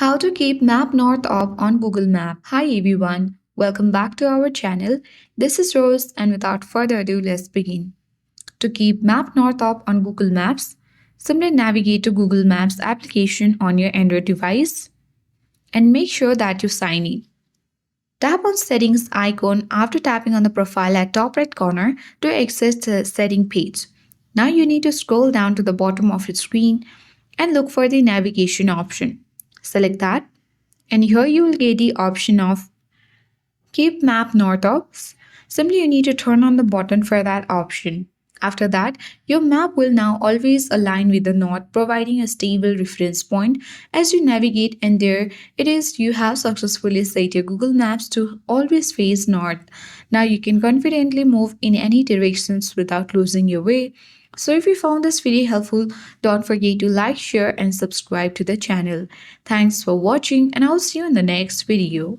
How to keep Map North up on Google Map. Hi everyone, welcome back to our channel. This is Rose, and without further ado, let's begin. To keep Map North up on Google Maps, simply navigate to Google Maps application on your Android device and make sure that you sign in. Tap on Settings icon after tapping on the profile at top right corner to access the setting page. Now you need to scroll down to the bottom of your screen and look for the navigation option. Select that, and here you will get the option of Keep Map North of. Simply you need to turn on the button for that option. After that, your map will now always align with the north, providing a stable reference point as you navigate, and there it is, you have successfully set your Google Maps to always face north. Now you can confidently move in any directions without losing your way. So if you found this video helpful, don't forget to like, share and subscribe to the channel. Thanks for watching, and I'll see you in the next video.